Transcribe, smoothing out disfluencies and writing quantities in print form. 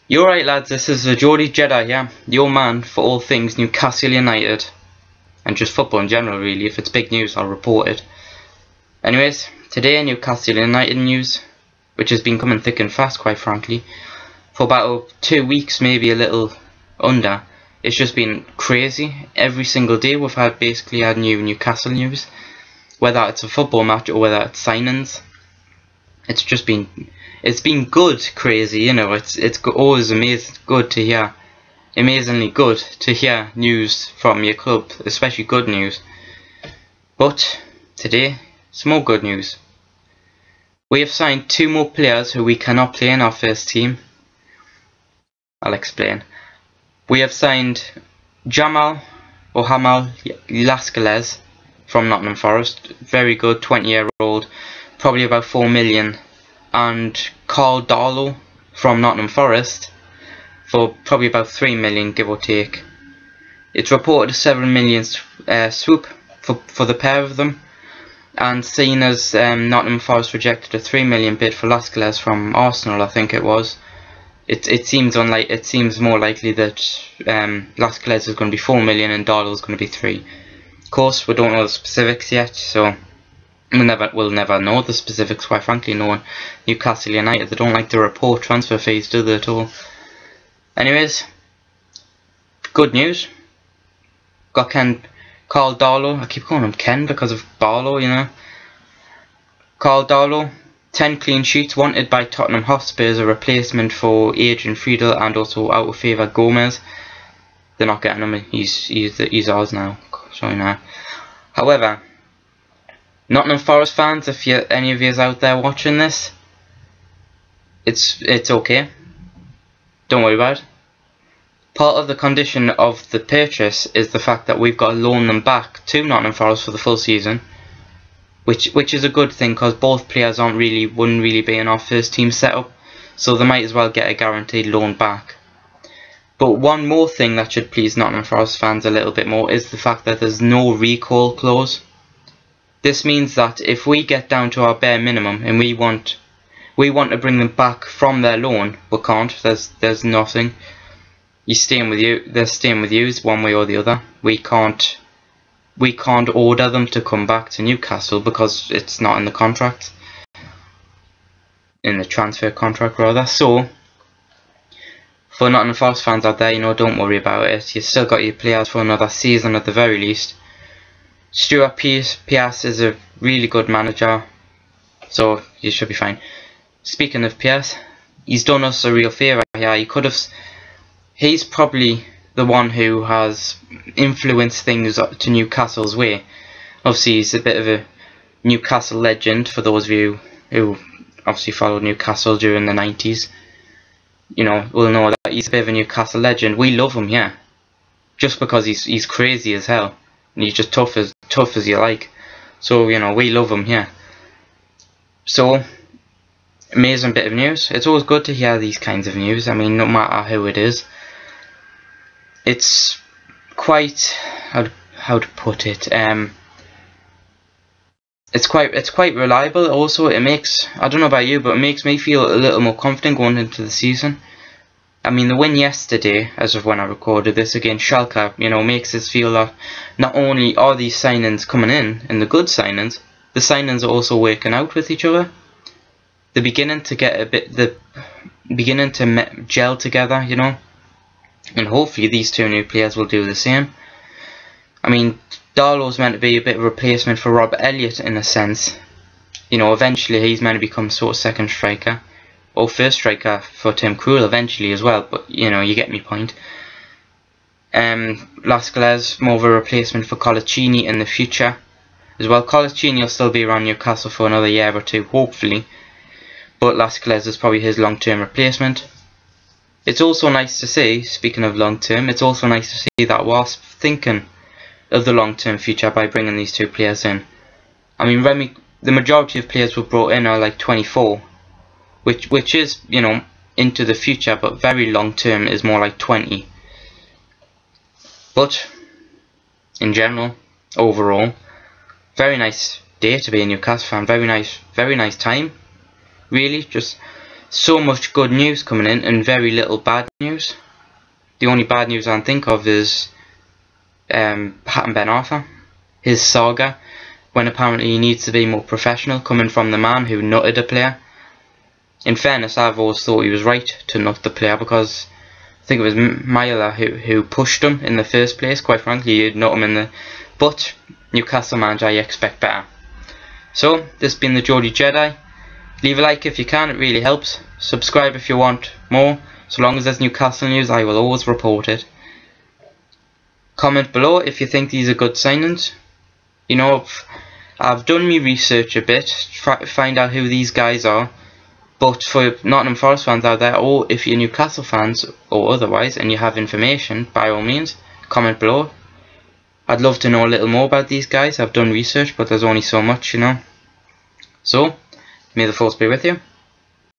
You're right, lads, this is the Geordie Jedi here, your man for all things Newcastle United, and just football in general really. If it's big news, I'll report it. Anyways, today Newcastle United news, which has been coming thick and fast quite frankly, for about 2 weeks, maybe a little under. It's just been crazy. Every single day we've basically had new Newcastle news, whether it's a football match or whether it's signings. It's been good, crazy, you know. It's always amazingly good to hear news from your club, especially good news. But today, some more good news. We have signed 2 more players who we cannot play in our first team. I'll explain. We have signed Jamaal Lascelles from Nottingham Forest, very good, 20-year-old, probably about 4 million. And Karl Darlow from Nottingham Forest for probably about 3 million, give or take. It's reported a 7 million swoop for the pair of them, and seeing as Nottingham Forest rejected a 3 million bid for Lascelles from Arsenal, I think it was. It seems more likely that Lascelles is going to be 4 million and Darlow is going to be 3. Of course, we don't know the specifics yet, so we'll never know the specifics, quite frankly, knowing Newcastle United. They don't like to report transfer fees, do they, at all? Anyways, good news. Got Karl Darlow. I keep calling him Ken because of Barlow, you know. Karl Darlow, 10 clean sheets, wanted by Tottenham Hotspur as a replacement for Adrian Friedel and also out of favour Gomez. They're not getting him. He's ours now. Sorry now. However, Nottingham Forest fans, if any of you out there watching this, it's okay. Don't worry about it. Part of the condition of the purchase is the fact that we've got to loan them back to Nottingham Forest for the full season, which is a good thing because both players wouldn't really be in our first team setup, so they might as well get a guaranteed loan back. But one more thing that should please Nottingham Forest fans a little bit more is the fact that there's no recall clause. This means that if we get down to our bare minimum and we want to bring them back from their loan, we can't. There's nothing. They're staying with you one way or the other. We can't order them to come back to Newcastle because it's not in the contract. In the transfer contract rather. So for Nottingham Forest fans out there, you know, don't worry about it. You've still got your players for another season at the very least. Stuart Pearce is a really good manager, so you should be fine. Speaking of Pearce, he's done us a real favour here. He's probably the one who has influenced things to Newcastle's way. Obviously, he's a bit of a Newcastle legend for those of you who obviously followed Newcastle during the 90s. You know, will know that he's a bit of a Newcastle legend. We love him, yeah, just because he's crazy as hell. And he's just tough as you like. So, you know, we love him here. So, amazing bit of news. It's always good to hear these kinds of news. I mean, no matter who it is. It's quite, how to put it, it's quite reliable. Also, it makes, I don't know about you, but it makes me feel a little more confident going into the season. I mean, the win yesterday, as of when I recorded this, against Schalke, you know, makes us feel that not only are these signings coming in, and the good signings, the signings are also working out with each other. They're beginning to gel together, you know, and hopefully these 2 new players will do the same. I mean, Darlow's meant to be a bit of a replacement for Rob Elliott in a sense. You know, eventually he's meant to become sort of second striker. Or first striker for Tim Krul eventually as well, but you know, you get me point. Lascelles, more of a replacement for Colaccini in the future as well. Colaccini will still be around Newcastle for another year or 2, hopefully, but Lascelles is probably his long-term replacement. It's also nice to see, speaking of long-term, it's also nice to see that Wasp thinking of the long-term future by bringing these 2 players in. I mean, the majority of players were brought in are like 24. Which is, you know, into the future, but very long term is more like 20. But in general, overall, very nice day to be a Newcastle fan. Very nice time. Really, just so much good news coming in and very little bad news. The only bad news I can think of is Hatton Ben Arthur, his saga, when apparently he needs to be more professional, coming from the man who nutted a player. In fairness, I've always thought he was right to nut the player, because I think it was Myler who pushed him in the first place. Quite frankly, he'd nut him in the... But Newcastle manager, you expect better. So, this has been the Geordie Jedi. Leave a like if you can, it really helps. Subscribe if you want more. So long as there's Newcastle news, I will always report it. Comment below if you think these are good signings. You know, I've done my research a bit, try to find out who these guys are. But for Nottingham Forest fans out there, or if you're Newcastle fans or otherwise, and you have information, by all means, comment below. I'd love to know a little more about these guys. I've done research, but there's only so much, you know. So, may the force be with you.